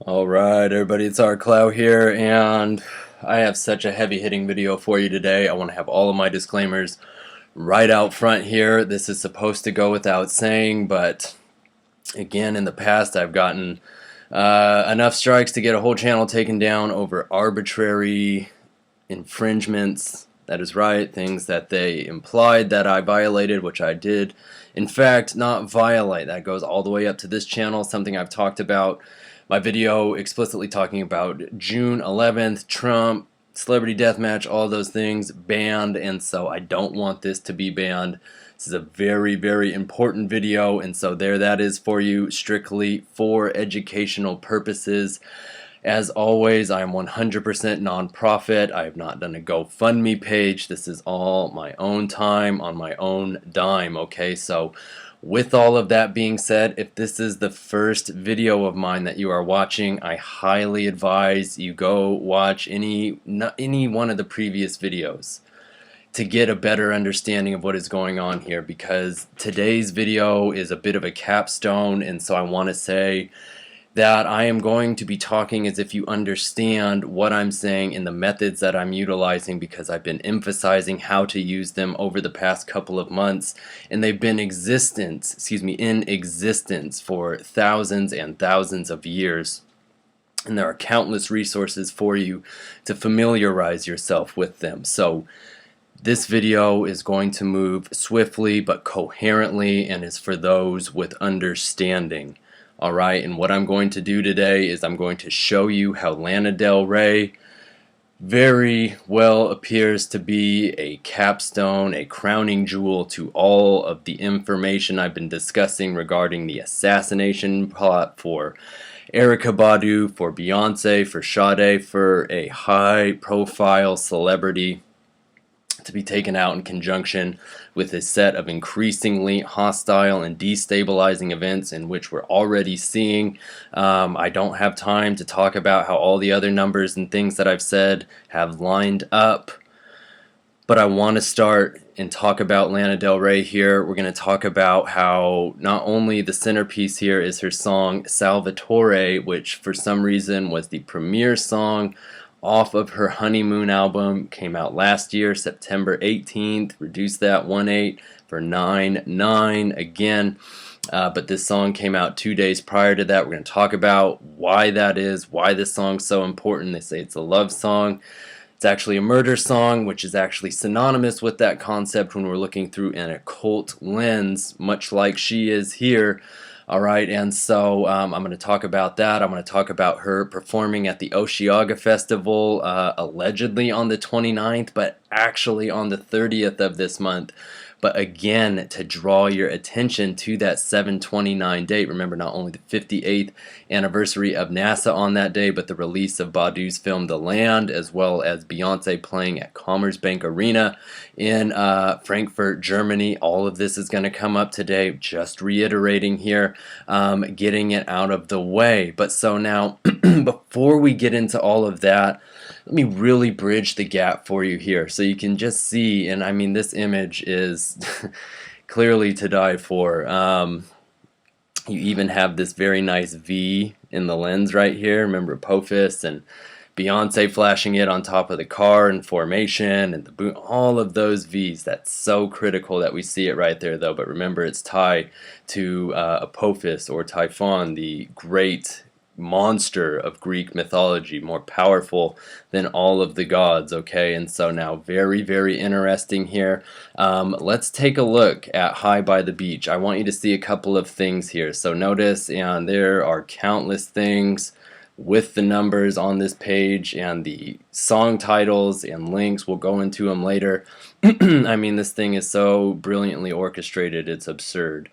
Alright everybody, it's our Clow here, and I have such a heavy hitting video for you today. I want to have all of my disclaimers right out front here. This is supposed to go without saying, but again, in the past I've gotten enough strikes to get a whole channel taken down over arbitrary infringements. That is right, things that they implied that I violated, which I did in fact not violate. That goes all the way up to this channel, something I've talked about. My video explicitly talking about June 11th, Trump, celebrity deathmatch, all those things banned, and so I don't want this to be banned. This is a very, very important video, and so there that is for you, strictly for educational purposes. As always, I am 100% nonprofit. I have not done a GoFundMe page. This is all my own time on my own dime, okay? So with all of that being said, if this is the first video of mine that you are watching, I highly advise you go watch any one of the previous videos to get a better understanding of what is going on here, because today's video is a bit of a capstone, and so I want to say that I am going to be talking as if you understand what I'm saying and the methods that I'm utilizing, because I've been emphasizing how to use them over the past couple of months, and they've been in existence for thousands and thousands of years. And there are countless resources for you to familiarize yourself with them. So this video is going to move swiftly but coherently, and is for those with understanding. Alright, and what I'm going to do today is I'm going to show you how Lana Del Rey very well appears to be a capstone, a crowning jewel to all of the information I've been discussing regarding the assassination plot for Erykah Badu, for Beyonce, for Sade, for a high-profile celebrity to be taken out in conjunction with a set of increasingly hostile and destabilizing events in which we're already seeing. I don't have time to talk about how all the other numbers and things that I've said have lined up, but I want to start and talk about Lana Del Rey here. We're going to talk about how not only the centerpiece here is her song Salvatore, which for some reason was the premiere song off of her Honeymoon album, came out last year, September 18th, reduced that 1/8 for 9/9 again, but this song came out 2 days prior to that. We're going to talk about why that is, why this song's so important. They say it's a love song. It's actually a murder song, which is actually synonymous with that concept when we're looking through an occult lens, much like she is here. Alright, and so I'm going to talk about that. I'm going to talk about her performing at the Osheaga Festival, allegedly on the 29th, but actually on the 30th of this month. But again, to draw your attention to that 7/29 date. Remember, not only the 58th anniversary of NASA on that day, but the release of Badu's film The Land, as well as Beyonce playing at Commerzbank Arena in Frankfurt, Germany. All of this is going to come up today, just reiterating here, getting it out of the way. But so now, before we get into all of that, let me really bridge the gap for you here so you can just see, and I mean, this image is clearly to die for. You even have this very nice V in the lens right here. Remember Apophis and Beyonce flashing it on top of the car in formation, and the boot, all of those V's. That's so critical that we see it right there, though. But remember, it's tied to Apophis, or Typhon, the great monster of Greek mythology, more powerful than all of the gods, okay? And so now, very, very interesting here. Let's take a look at High by the Beach. I want you to see a couple of things here. So notice, and there are countless things with the numbers on this page and the song titles and links. We'll go into them later. I mean, this thing is so brilliantly orchestrated, it's absurd.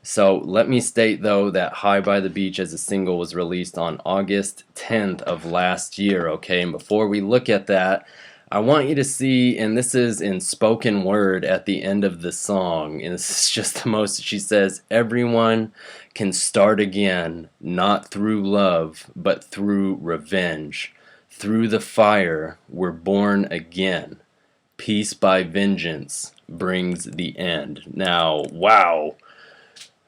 So let me state, though, that High by the Beach as a single was released on August 10th of last year, okay? And before we look at that, I want you to see, and this is in spoken word at the end of the song, and this is just the most, she says, "Everyone can start again, not through love, but through revenge. Through the fire, we're born again. Peace by vengeance brings the end." Now, wow.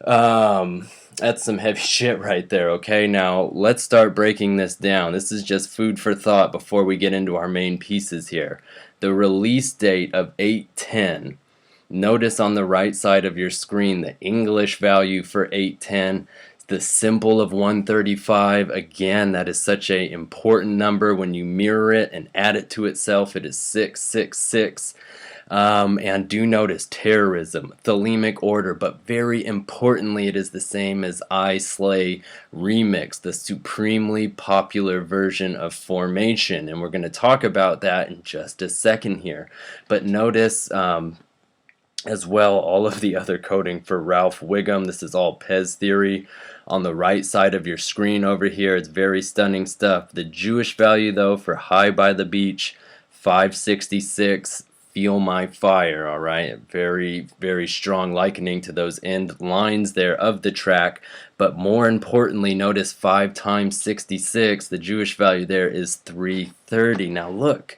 That's some heavy shit right there, okay? Now, let's start breaking this down. This is just food for thought before we get into our main pieces here. The release date of 8/10. Notice on the right side of your screen the English value for 8/10, the symbol of 135. Again, that is such an important number. When you mirror it and add it to itself, it is 666. And do notice terrorism, thelemic order, but very importantly, it is the same as I Slay Remix, the supremely popular version of Formation. And we're going to talk about that in just a second here. But notice as well all of the other coding for Ralph Wiggum. This is all Pez theory. On the right side of your screen over here, it's very stunning stuff. The Jewish value, though, for High by the Beach, 566. Feel My Fire, all right? Very, very strong likening to those end lines there of the track. But more importantly, notice 5 times 66, the Jewish value there is 330. Now look,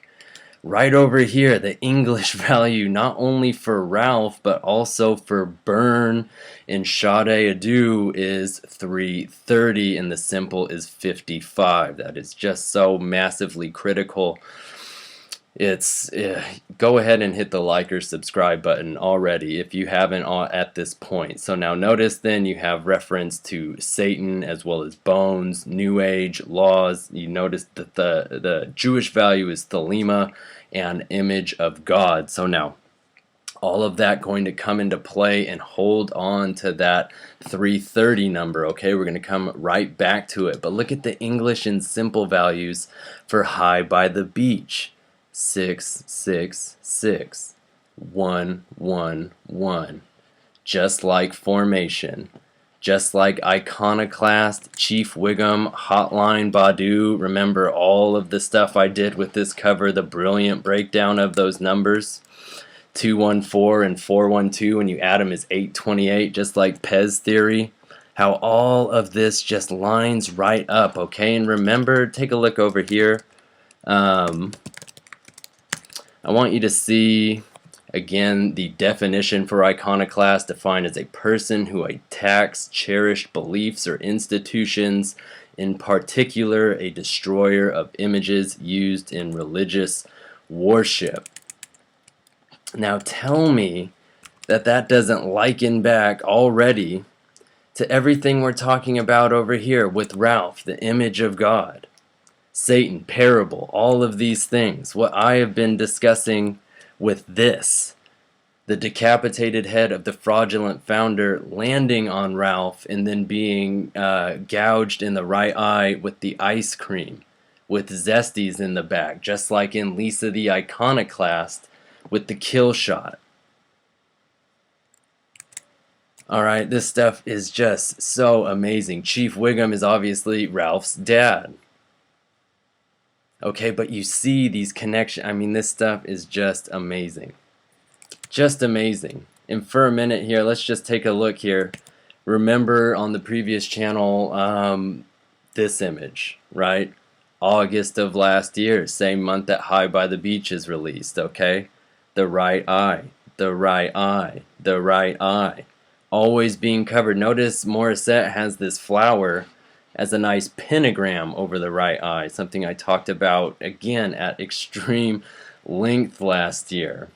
right over here, the English value, not only for Ralph, but also for Burn in Sade Adu, is 330, and the symbol is 55. That is just so massively critical. It's go ahead and hit the like or subscribe button already if you haven't at this point. So now notice then you have reference to Satan as well as bones, New Age, laws. You notice that the Jewish value is thelema and image of God. So now all of that going to come into play, and hold on to that 330 number, okay? We're going to come right back to it. But look at the English and simple values for High by the Beach. 666 111, just like Formation, just like Iconoclast, Chief Wiggum, Hotline Badu. Remember all of the stuff I did with this cover, the brilliant breakdown of those numbers. 214 and 412, when you add them is 828, just like Pez theory. How all of this just lines right up, okay? And remember, take a look over here. I want you to see, again, the definition for iconoclast, defined as a person who attacks cherished beliefs or institutions, in particular a destroyer of images used in religious worship. Now tell me that that doesn't liken back already to everything we're talking about over here with Ralph, the image of God. Satan, parable, all of these things. What I have been discussing with this, the decapitated head of the fraudulent founder landing on Ralph and then being gouged in the right eye with the ice cream, with zesties in the back, just like in Lisa the Iconoclast with the kill shot. Alright, this stuff is just so amazing. Chief Wiggum is obviously Ralph's dad. Okay, but you see these connections. I mean, this stuff is just amazing. Just amazing. And for a minute here, let's just take a look here. Remember on the previous channel, this image, right? August of last year, same month that High by the Beach is released, okay? The right eye, the right eye, the right eye. Always being covered. Notice Morissette has this flower as a nice pentagram over the right eye, something I talked about again at extreme length last year.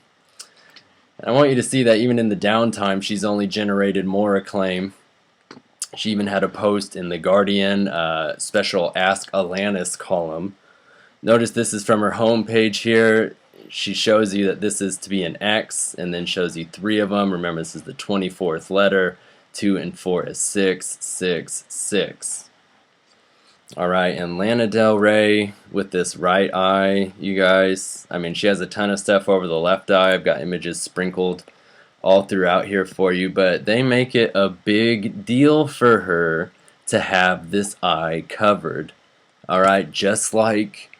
And I want you to see that even in the downtime, she's only generated more acclaim. She even had a post in the Guardian special Ask Alanis column. Notice this is from her homepage here. She shows you that this is to be an X, and then shows you 3 of them. Remember, this is the 24th letter. 2 and 4 is 666. Alright, and Lana Del Rey with this right eye, you guys. I mean, she has a ton of stuff over the left eye. I've got images sprinkled all throughout here for you, but they make it a big deal for her to have this eye covered. Alright, just like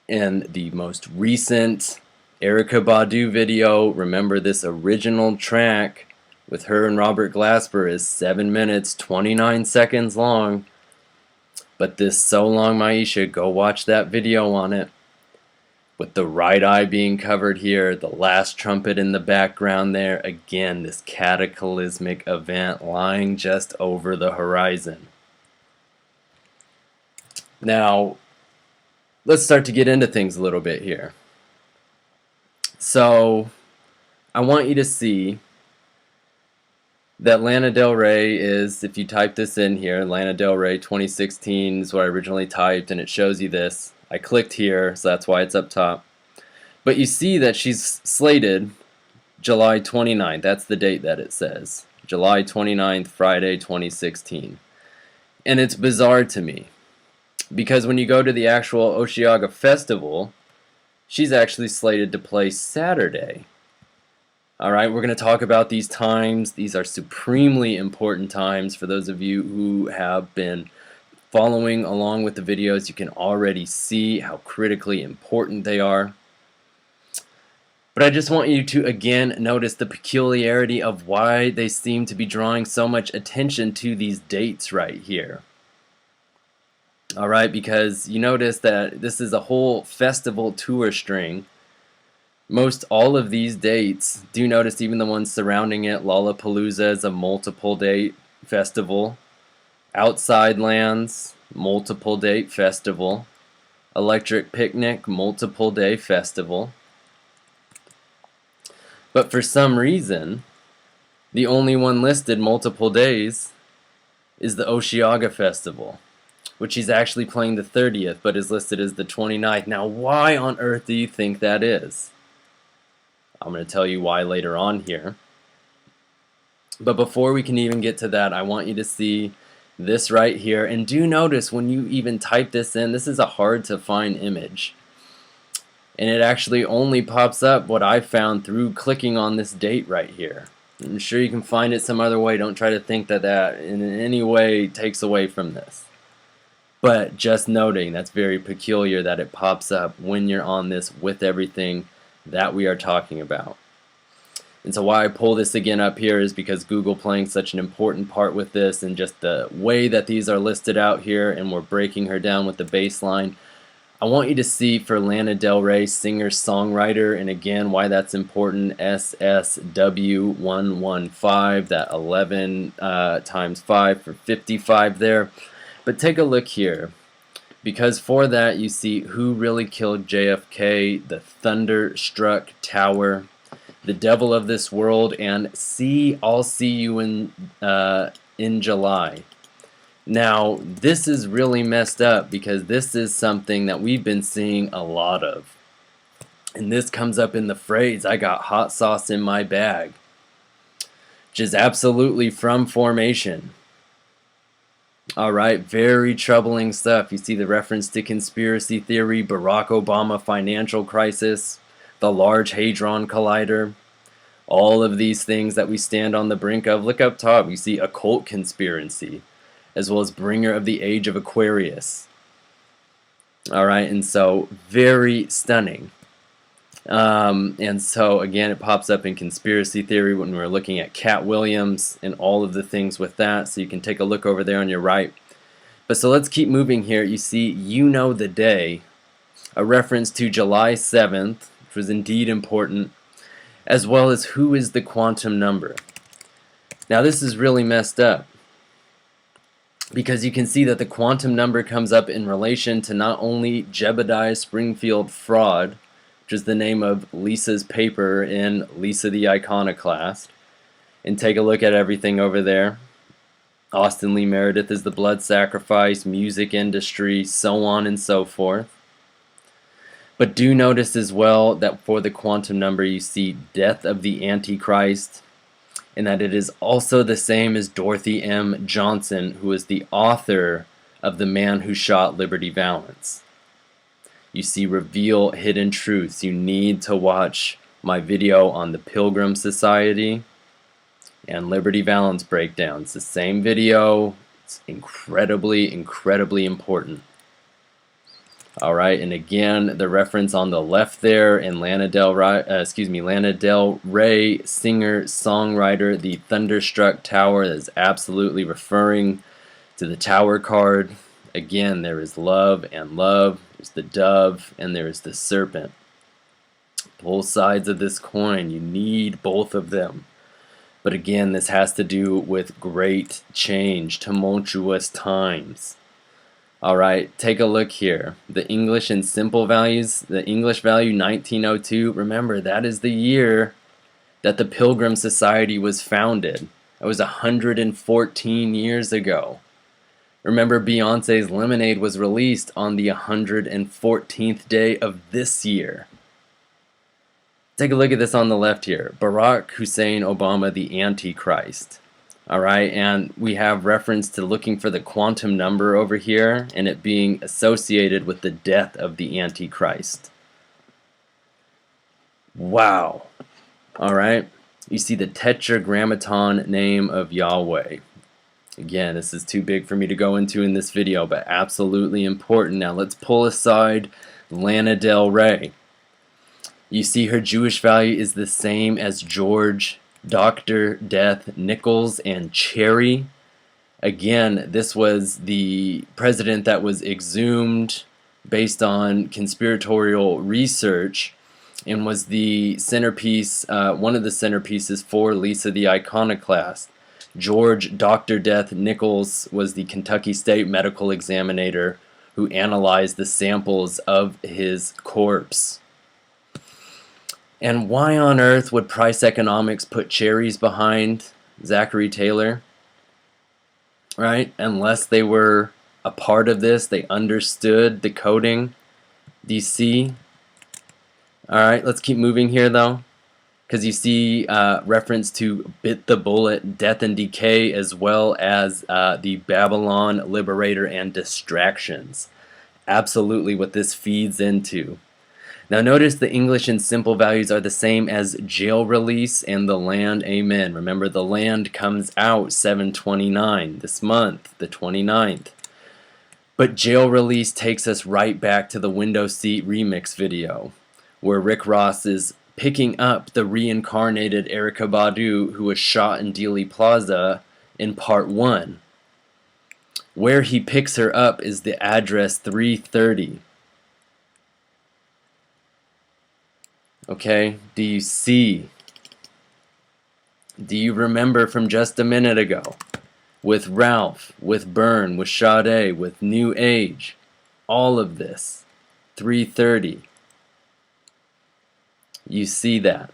in the most recent Erykah Badu video. Remember, this original track with her and Robert Glasper is 7 minutes 29 seconds long. But this So Long Maisha, go watch that video on it. with the right eye being covered here, the last trumpet in the background there. Again, this cataclysmic event lying just over the horizon. Now, let's start to get into things a little bit here. So, I want you to see that Lana Del Rey is, if you type this in here, Lana Del Rey 2016 is what I originally typed, and it shows you this. I clicked here, so that's why it's up top. But you see that she's slated July 29th. That's the date that it says. July 29th, Friday 2016. And it's bizarre to me, because when you go to the actual Osheaga Festival, she's actually slated to play Saturday. Alright, we're going to talk about these times. These are supremely important times for those of you who have been following along with the videos. You can already see how critically important they are. But I just want you to again notice the peculiarity of why they seem to be drawing so much attention to these dates right here. Alright, because you notice that this is a whole festival tour string. Most all of these dates, do notice even the ones surrounding it, Lollapalooza is a multiple date festival, Outside Lands, multiple date festival, Electric Picnic, multiple day festival. But for some reason, the only one listed multiple days is the Osheaga Festival, which he's actually playing the 30th, but is listed as the 29th. Now, why on earth do you think that is? I'm going to tell you why later on here. But before we can even get to that, I want you to see this right here. And do notice when you even type this in, this is a hard to find image. And it actually only pops up what I found through clicking on this date right here. I'm sure you can find it some other way. Don't try to think that that in any way takes away from this. But just noting, that's very peculiar that it pops up when you're on this with everything that we are talking about. And so why I pull this again up here is because Google playing such an important part with this, and just the way that these are listed out here, and we're breaking her down with the baseline. I want you to see for Lana Del Rey, singer-songwriter, and again why that's important, SSW115, that 11 times 5 for 55 there. But take a look here, because for that you see who really killed JFK, the thunderstruck tower, the devil of this world, and I'll see you in July. Now, this is really messed up because this is something that we've been seeing a lot of. And this comes up in the phrase, I got hot sauce in my bag, which is absolutely from Formation. Alright, very troubling stuff. You see the reference to conspiracy theory, Barack Obama financial crisis, the Large Hadron Collider, all of these things that we stand on the brink of. Look up top, you see occult conspiracy, as well as bringer of the age of Aquarius. Alright, and so very stunning. And so again, it pops up in conspiracy theory when we're looking at Cat Williams and all of the things with that, so you can take a look over there on your right. But so let's keep moving here. You see, you know the day, a reference to July 7th, which was indeed important, as well as who is the quantum number. Now this is really messed up, because you can see that the quantum number comes up in relation to not only Jebediah Springfield Fraud, which is the name of Lisa's paper in Lisa the Iconoclast, and take a look at everything over there. Austin Lee Meredith is the blood sacrifice, music industry, so on and so forth. But do notice as well that for the quantum number you see death of the Antichrist, and that it is also the same as Dorothy M. Johnson, who is the author of The Man Who Shot Liberty Valance. You see reveal hidden truths. You need to watch my video on the Pilgrim Society and Liberty Valance breakdown. It's the same video. It's incredibly, incredibly important. Alright, and again, the reference on the left there in Lana Del Rey, singer, songwriter, the Thunderstruck Tower, that is absolutely referring to the Tower card. Again, there is love and love, there's the dove, and there is the serpent. Both sides of this coin. You need both of them. But again, this has to do with great change, tumultuous times. Alright, take a look here. The English and simple values, the English value 1902, remember that is the year that the Pilgrim Society was founded. That was 114 years ago. Remember, Beyonce's Lemonade was released on the 114th day of this year. Take a look at this on the left here. Barack Hussein Obama, the Antichrist. Alright, and we have reference to looking for the quantum number over here and it being associated with the death of the Antichrist. Wow. Alright, you see the tetragrammaton name of Yahweh. Again, this is too big for me to go into in this video, but absolutely important. Now let's pull aside Lana Del Rey. You see her Jewish value is the same as George, Dr. Death, Nichols, and Cherry. Again, this was the president that was exhumed based on conspiratorial research and was the centerpiece, one of the centerpieces for Lisa the Iconoclast. George Dr. Death Nichols was the Kentucky State Medical Examiner who analyzed the samples of his corpse. And why on earth would Price Economics put cherries behind Zachary Taylor? Right? Unless they were a part of this, they understood the coding. Do you see? Alright, let's keep moving here though. Because you see reference to Bit the Bullet, Death and Decay, as well as the Babylon Liberator and Distractions. Absolutely what this feeds into. Now notice the English and simple values are the same as jail release and the land, amen. Remember the land comes out 7/29 this month, the 29th. But jail release takes us right back to the window seat remix video, where Rick Ross is picking up the reincarnated Erykah Badu who was shot in Dealey Plaza in part 1. Where he picks her up is the address 330. Okay, do you see? Do you remember from just a minute ago? With Ralph, with Byrne, with Sade, with New Age, all of this. 330. You see that.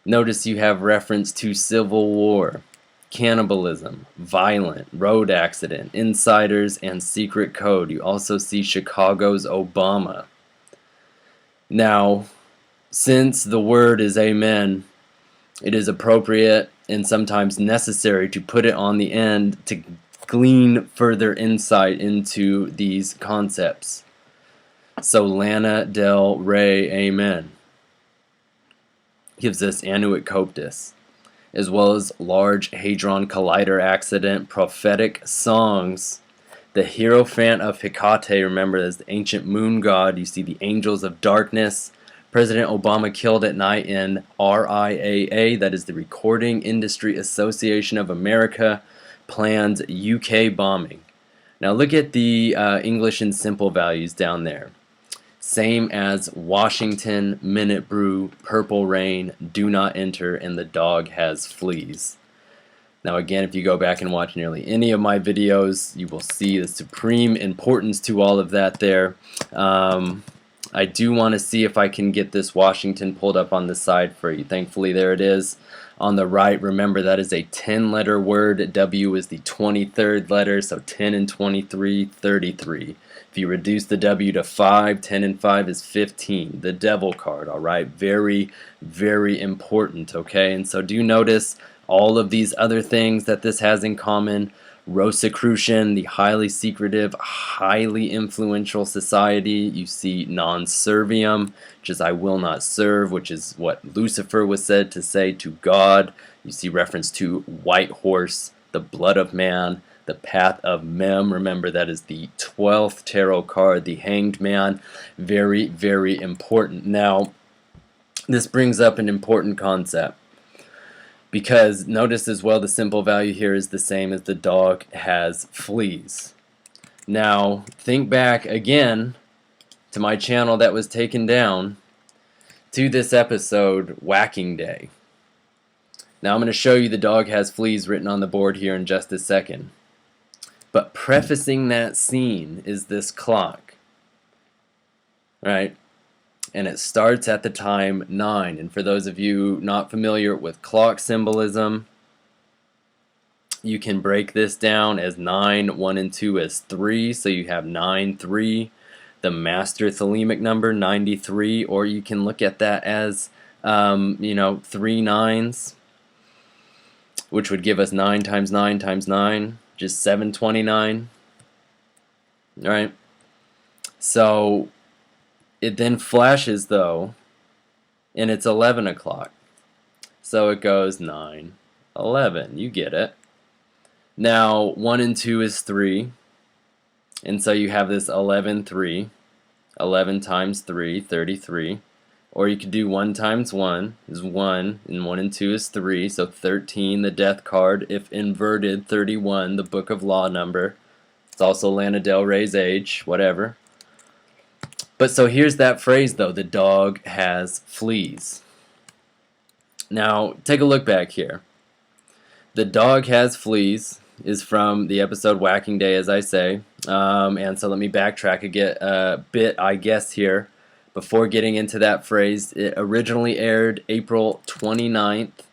Notice you have reference to Civil War, cannibalism, violent, road accident, insiders, and secret code. You also see Chicago's Obama. Now, since the word is amen, it is appropriate and sometimes necessary to put it on the end to glean further insight into these concepts. So Lana Del Rey, amen, gives us Anuit Coptis, as well as Large Hadron Collider Accident, prophetic songs, the Hierophant of Hecate, remember as the ancient moon god. You see the Angels of Darkness. President Obama killed at night in RIAA, that is the Recording Industry Association of America, plans UK bombing. Now look at the English and simple values down there. Same as Washington, Minute Brew, Purple Rain, Do Not Enter, and The Dog Has Fleas. Now again, if you go back and watch nearly any of my videos, you will see the supreme importance to all of that there. I do want to see if I can get this Washington pulled up on the side for you. Thankfully, there it is. On the right, remember that is a 10-letter word. W is the 23rd letter, so 10 and 23, 33. If you reduce the W to 5, 10 and 5 is 15. The devil card, all right? Very, very important, okay? And so do notice all of these other things that this has in common. Rosicrucian, the highly secretive, highly influential society. You see non-servium, which is I will not serve, which is what Lucifer was said to say to God. You see reference to White Horse, the blood of man, the path of Mem. Remember that is the 12th tarot card, the Hanged Man. Very, very important. Now, this brings up an important concept. Because notice as well the simple value here is the same as the dog has fleas. Now think back again to my channel that was taken down to this episode, Whacking Day. Now I'm going to show you the dog has fleas written on the board here in just a second. But prefacing that scene is this clock, right? And it starts at the time 9. And for those of you not familiar with clock symbolism, you can break this down as 9, 1, and 2 as 3. So you have 9, 3, the master thelemic number, 93. Or you can look at that as, 3 nines, which would give us 9 times 9 times 9, just 729. All right? So it then flashes, though, and it's 11 o'clock. So it goes 9, 11. You get it. Now, 1 and 2 is 3. And so you have this 11, 3. 11 times 3, 33. Or you could do 1 times 1 is 1, and 1 and 2 is 3. So 13, the death card. If inverted, 31, the book of law number. It's also Lana Del Rey's age, whatever. But so here's that phrase, though. The dog has fleas. Now, take a look back here. The dog has fleas is from the episode Whacking Day, as I say. And so let me backtrack a bit, I guess, here. Before getting into that phrase, it originally aired April 29th,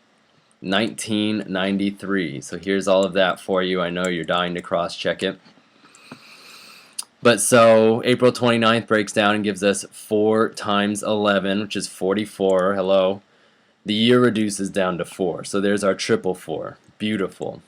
1993. So here's all of that for you. I know you're dying to cross-check it. But so April 29th breaks down and gives us 4 times 11, which is 44. Hello. The year reduces down to 4. So there's our triple 4. Beautiful.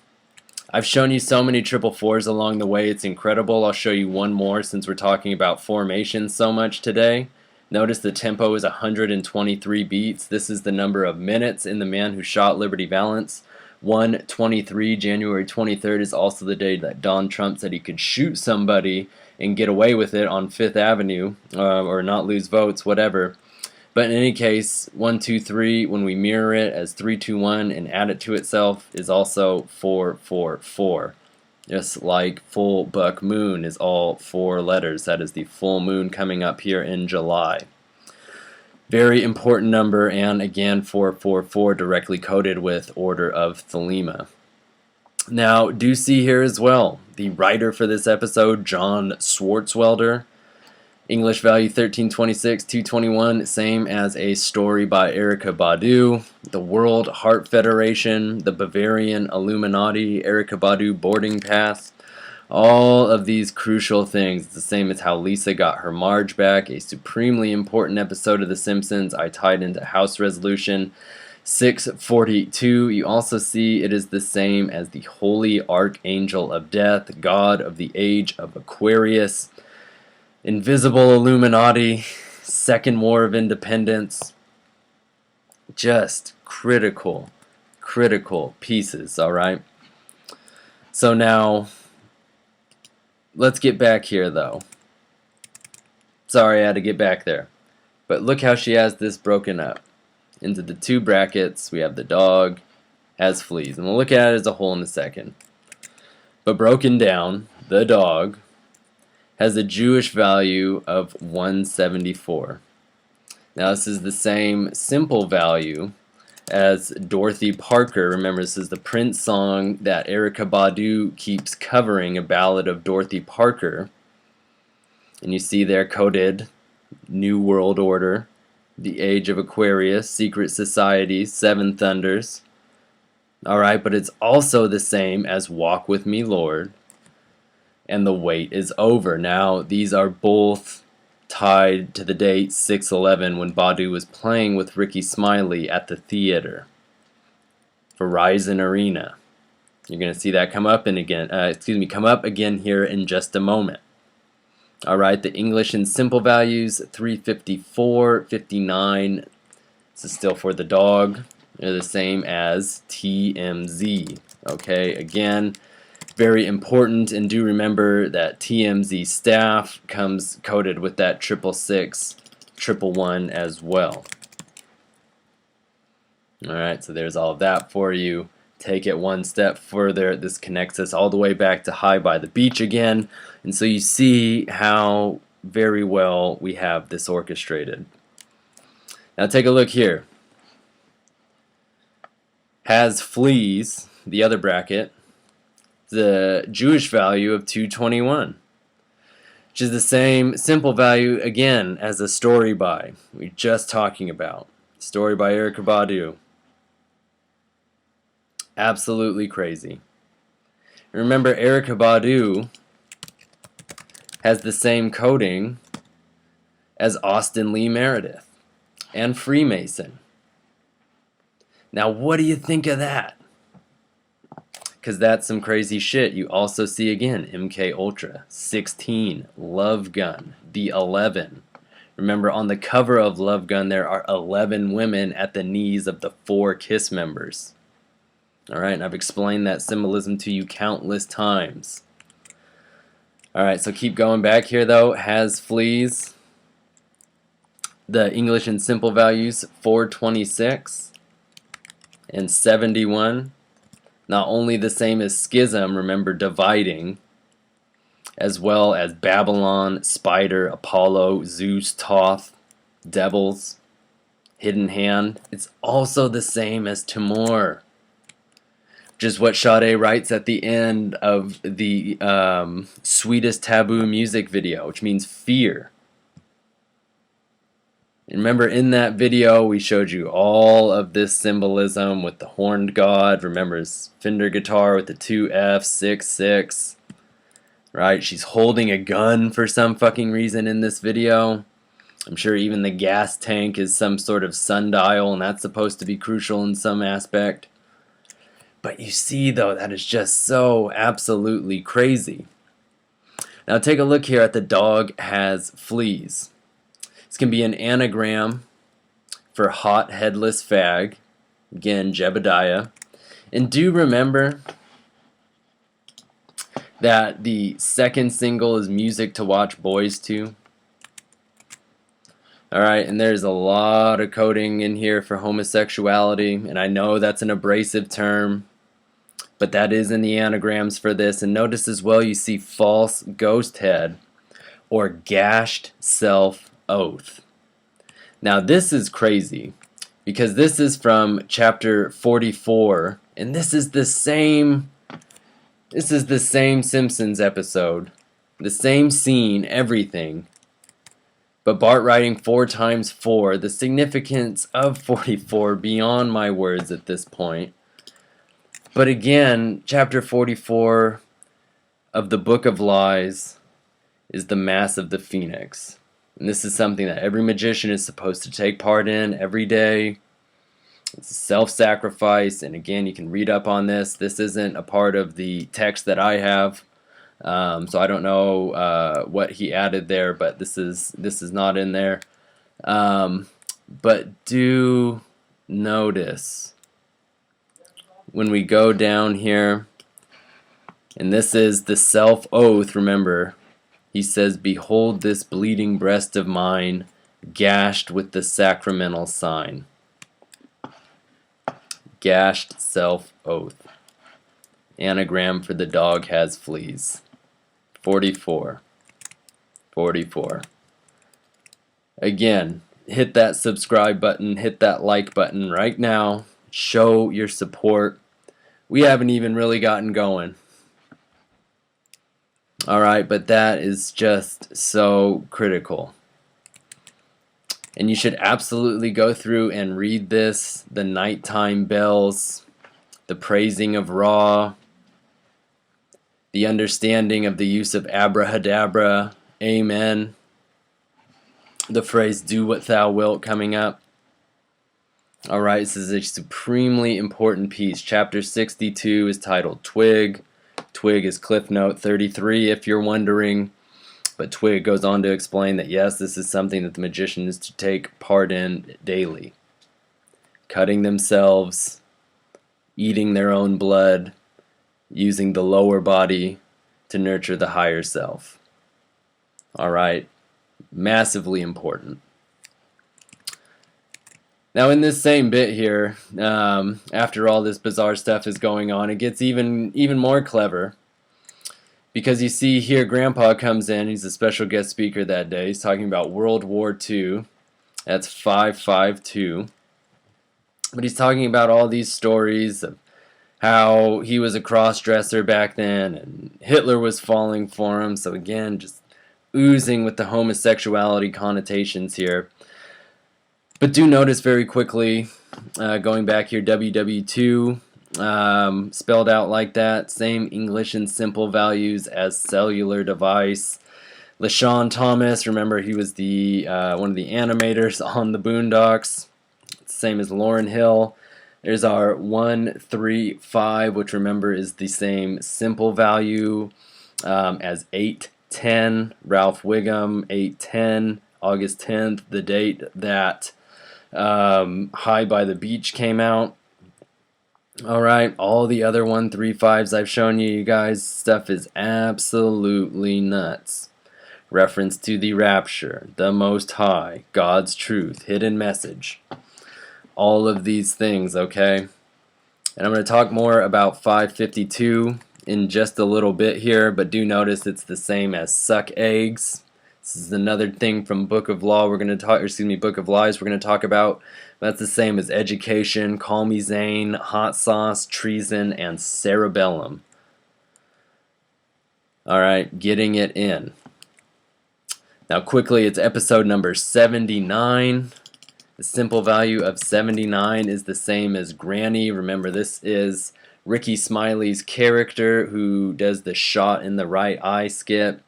I've shown you so many triple 4s along the way. It's incredible. I'll show you one more since we're talking about formations so much today. Notice the tempo is 123 beats. This is the number of minutes in The Man Who Shot Liberty Valance. 123, January 23rd, is also the day that Donald Trump said he could shoot somebody and get away with it on Fifth Avenue, or not lose votes, whatever. But in any case, 1, 2, 3, when we mirror it as 3, 2, 1 and add it to itself, is also 4, 4, 4. Just like full buck moon is all 4 letters. That is the full moon coming up here in July. Very important number, and again, 444 directly coded with order of thelema. Now, do see here as well, the writer for this episode, John Swartzwelder. English value 1326, 221, same as a story by Erykah Badu. The World Heart Federation, the Bavarian Illuminati, Erykah Badu boarding pass. All of these crucial things. It's the same as how Lisa got her Marge back, a supremely important episode of The Simpsons. I tied into House Resolution 642. You also see it is the same as the Holy Archangel of Death, God of the Age of Aquarius, Invisible Illuminati, Second War of Independence. Just critical pieces, alright? So now, let's get back here, though. Sorry, I had to get back there. But look how she has this broken up. Into the 2 brackets, we have the dog has fleas. And we'll look at it as a whole in a second. But broken down, the dog has a Jewish value of 174. Now this is the same simple value as Dorothy Parker. Remember, this is the Prince song that Erykah Badu keeps covering, a ballad of Dorothy Parker. And you see there coded New World Order, the Age of Aquarius, Secret Societies, 7 Thunders. Alright, but it's also the same as Walk With Me, Lord, and The Wait Is Over. Now, these are both tied to the date 6/11 when Badu was playing with Ricky Smiley at the theater, Verizon Arena. You're going to see that come up again here in just a moment. Alright, the English and simple values, 354, 59. This is still for the dog. They're the same as TMZ. Okay, again, very important, and do remember that TMZ staff comes coded with that 666, 111 as well. Alright, so there's all of that for you. Take it one step further. This connects us all the way back to High by the Beach again. And so you see how very well we have this orchestrated. Now take a look here. Has fleas, the other bracket, the Jewish value of 221, which is the same simple value again as the story by we're just talking about. Story by Erykah Badu. Absolutely crazy. Remember, Erykah Badu has the same coding as Austin Lee Meredith and Freemason. Now, what do you think of that? Because that's some crazy shit. You also see again MK Ultra, 16, Love Gun, the 11. Remember, on the cover of Love Gun, there are 11 women at the knees of the 4 Kiss members. Alright, and I've explained that symbolism to you countless times. Alright, so keep going back here though. Has fleas. The English and simple values, 426 and 71. Not only the same as schism, remember, dividing, as well as Babylon, Spider, Apollo, Zeus, Thoth, devils, hidden hand. It's also the same as Timur, which is what Sade writes at the end of the Sweetest Taboo music video, which means fear. And remember, in that video we showed you all of this symbolism with the horned god. Remember his Fender guitar with the 2F66, right? She's holding a gun for some fucking reason in this video. I'm sure even the gas tank is some sort of sundial, and that's supposed to be crucial in some aspect. But you see though, that is just so absolutely crazy. Now take a look here at the dog has fleas. This can be an anagram for hot headless fag. Again, Jebediah. And do remember that the second single is Music to Watch Boys To. Alright, and there's a lot of coding in here for homosexuality, and I know that's an abrasive term, but that is in the anagrams for this. And notice as well, you see false ghost head or gashed self oath. Now this is crazy because this is from chapter 44, and this is the same Simpsons episode, the same scene, everything. But Bart writing 4 times 4, the significance of 44 beyond my words at this point. But again, chapter 44 of the Book of Lies is the Mass of the Phoenix. And this is something that every magician is supposed to take part in every day. It's a self-sacrifice, and again, you can read up on this. This isn't a part of the text that I have, so I don't know what he added there, but this is not in there. But do notice when we go down here, and this is the self-oath, remember, he says, "Behold this bleeding breast of mine, gashed with the sacramental sign." Gashed self-oath. Anagram for the dog has fleas. 44. 44. Again, hit that subscribe button, hit that like button right now. Show your support. We haven't even really gotten going. Alright, but that is just so critical. And you should absolutely go through and read this. The nighttime bells, the praising of Ra, the understanding of the use of abrahadabra, amen, the phrase do what thou wilt coming up. Alright, this is a supremely important piece. Chapter 62 is titled Twig. Twig is Cliff Note 33 if you're wondering. But Twig goes on to explain that yes, this is something that the magician is to take part in daily. Cutting themselves, eating their own blood, using the lower body to nurture the higher self. Alright, massively important. Now in this same bit here, after all this bizarre stuff is going on, it gets even more clever. Because you see here, Grandpa comes in, he's a special guest speaker that day, he's talking about World War II, That's 552. But he's talking about all these stories of how he was a cross-dresser back then and Hitler was falling for him. So again, just oozing with the homosexuality connotations here. But do notice very quickly, going back here, WW2, spelled out like that, same English and simple values as cellular device. LaShawn Thomas, remember he was the one of the animators on the Boondocks, same as Lauryn Hill. There's our 135, which remember is the same simple value as 810. Ralph Wiggum, 810, August 10th, the date that High by the Beach came out. Alright, all the other 135s I've shown you guys, stuff is absolutely nuts. Reference to the rapture, the Most High, God's truth, hidden message. All of these things, okay? And I'm going to talk more about 552 in just a little bit here, but do notice it's the same as suck eggs. This is another thing from Book of Law we're going to talk, or excuse me, Book of Lies we're going to talk about. That's the same as education, call me Zane, hot sauce, treason, and cerebellum. Alright, getting it in. Now quickly, it's episode number 79. The simple value of 79 is the same as Granny. Remember, this is Ricky Smiley's character who does the shot in the right eye skit.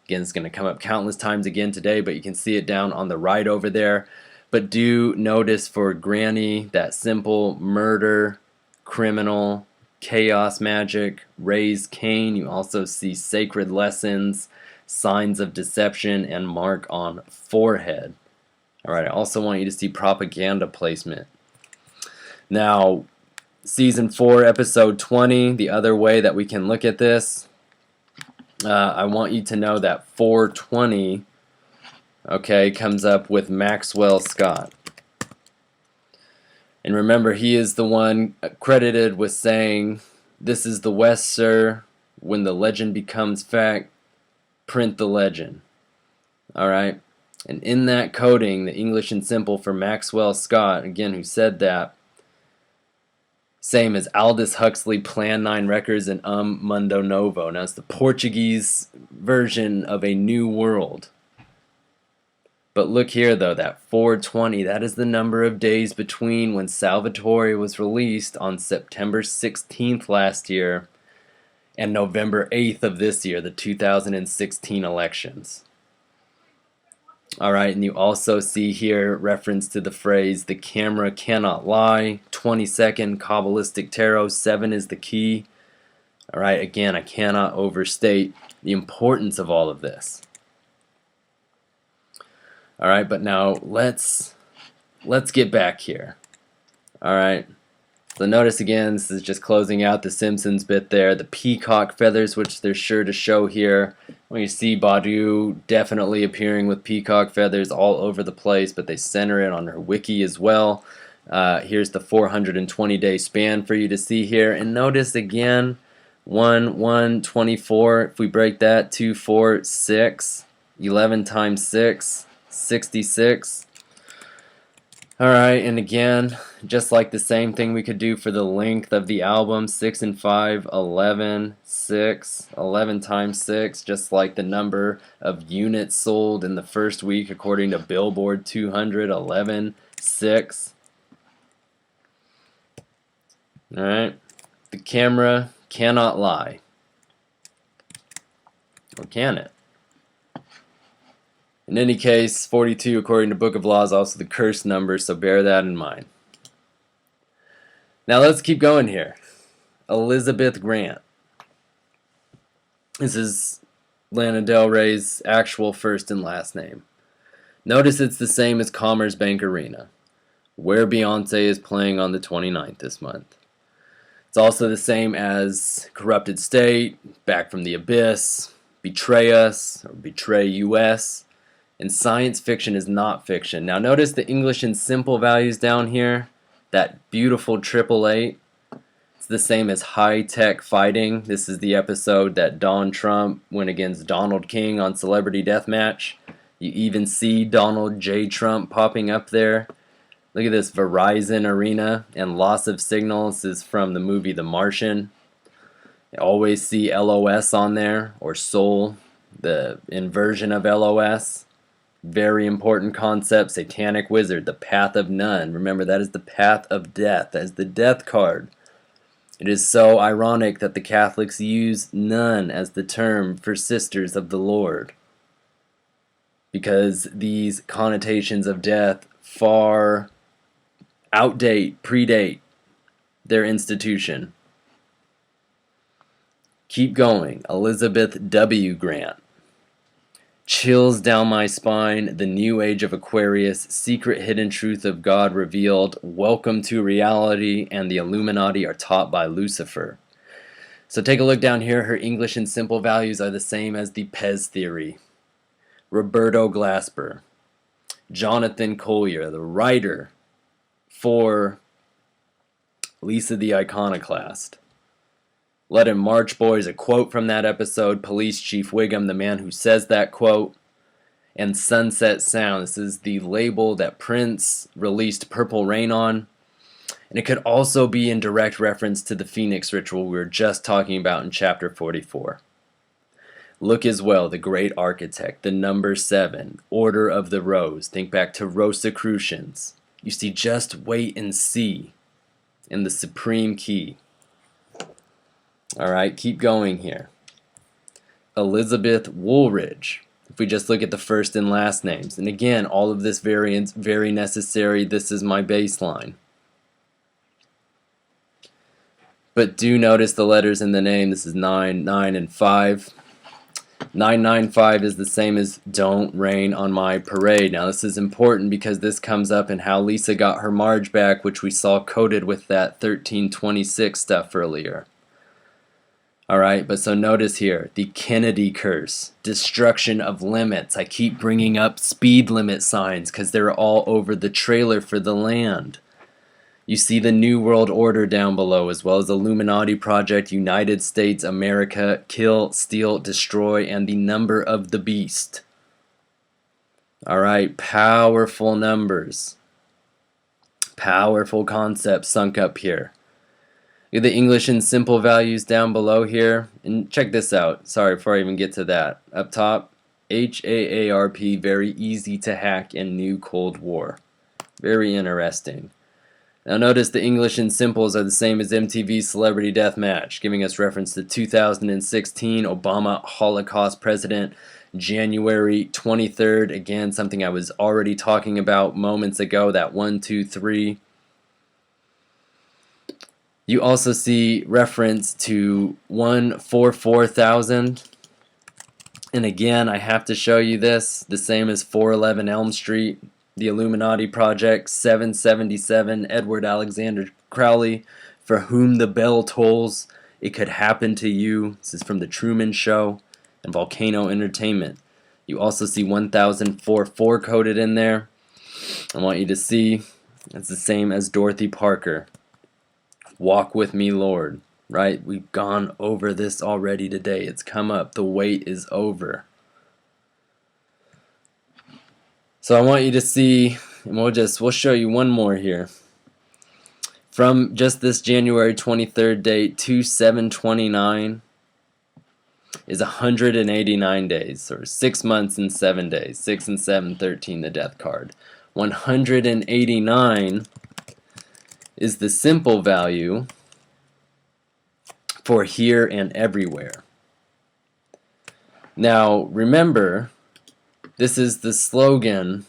Again, it's going to come up countless times again today, but you can see it down on the right over there. But do notice for Granny that simple murder, criminal, chaos magic, raise Cain. You also see sacred lessons, signs of deception, and mark on forehead. Alright, I also want you to see propaganda placement. Now, Season 4, Episode 20, the other way that we can look at this, I want you to know that 420, okay, comes up with Maxwell Scott. And remember, he is the one credited with saying, "This is the West, sir. When the legend becomes fact, print the legend." Alright? And in that coding, the English and simple for Maxwell Scott, again, who said that, same as Aldous Huxley, Plan 9 Records, and Mundo Novo. Now, it's the Portuguese version of A New World. But look here, though, that 420, that is the number of days between when Salvatore was released on September 16th last year and November 8th of this year, the 2016 elections. Alright, and you also see here reference to the phrase, "The camera cannot lie," 22nd, Kabbalistic Tarot, 7 is the key. Alright, again, I cannot overstate the importance of all of this. Alright, but now let's get back here. Alright, so notice again, this is just closing out the Simpsons bit there. The peacock feathers, which they're sure to show here. When you see Badu definitely appearing with peacock feathers all over the place, but they center it on her wiki as well. Here's the 420-day span for you to see here. And notice again, 1, 1, 24. If we break that, 2, 4, 6. 11 times 6, 66. Alright, and again, just like the same thing we could do for the length of the album, 6 and 5, 11, 6, 11 times 6, just like the number of units sold in the first week according to Billboard 200, 11, 6. Alright, the camera cannot lie. Or can it? In any case, 42 according to Book of Law is also the cursed number, so bear that in mind. Now let's keep going here. Elizabeth Grant. This is Lana Del Rey's actual first and last name. Notice it's the same as Commerce Bank Arena, where Beyonce is playing on the 29th this month. It's also the same as Corrupted State, Back from the Abyss, Betray Us, or Betray US. And science fiction is not fiction. Now notice the English and simple values down here. That beautiful 888. It's the same as high-tech fighting. This is the episode that Don Trump went against Donald King on Celebrity Deathmatch. You even see Donald J. Trump popping up there. Look at this, Verizon Arena and loss of signal. This is from the movie The Martian. You always see LOS on there, or Soul, the inversion of LOS. Very important concept. Satanic Wizard, the Path of None. Remember, that is the path of death. That is the death card. It is so ironic that the Catholics use nun as the term for sisters of the Lord, because these connotations of death far predate their institution. Keep going. Elizabeth W. Grant. Chills down my spine, the new age of Aquarius, secret hidden truth of God revealed, welcome to reality, and the Illuminati are taught by Lucifer. So take a look down here. Her English and simple values are the same as the Pez theory. Roberto Glasper. Jonathan Collier, the writer for Lisa the Iconoclast. Let Him March, Boys, a quote from that episode. Police Chief Wiggum, the man who says that quote. And Sunset Sound. This is the label that Prince released Purple Rain on. And it could also be in direct reference to the Phoenix ritual we were just talking about in chapter 44. Look as well, the Great Architect, the number 7, Order of the Rose. Think back to Rosicrucians. You see, just wait and see in the Supreme Key. Alright, keep going here. Elizabeth Woolridge. If we just look at the first and last names. And again, all of this variance, very necessary. This is my baseline. But do notice the letters in the name. This is 9, 9, and 5. 995 is the same as Don't Rain on My Parade. Now this is important because this comes up in how Lisa got her Marge back, which we saw coded with that 1326 stuff earlier. Alright, but so notice here, the Kennedy curse, destruction of limits. I keep bringing up speed limit signs because they're all over the trailer for the land. You see the New World Order down below, as well as Illuminati Project, United States, America, Kill, Steal, Destroy, and the number of the beast. Alright, powerful numbers. Powerful concepts sunk up here. Look at the English and simple values down below here. And check this out. Sorry, before I even get to that. Up top, HAARP, very easy to hack in New Cold War. Very interesting. Now notice the English and simples are the same as MTV's Celebrity Deathmatch, giving us reference to 2016 Obama Holocaust President, January 23rd. Again, something I was already talking about moments ago, that 1, 2, 3. You also see reference to 144,000. And again, I have to show you this, the same as 411 Elm Street, the Illuminati Project, 777, Edward Alexander Crowley, for whom the bell tolls, it could happen to you. This is from The Truman Show and Volcano Entertainment. You also see 1044 coded in there. I want you to see it's the same as Dorothy Parker. Walk with me, Lord. Right? We've gone over this already today. It's come up. The wait is over. So I want you to see, and we'll show you one more here. From just this January 23rd date to 7/29 is 189 days, or 6 months and 7 days. 6 and 7, 13, the death card. 189 is the simple value for here and everywhere. Now remember, this is the slogan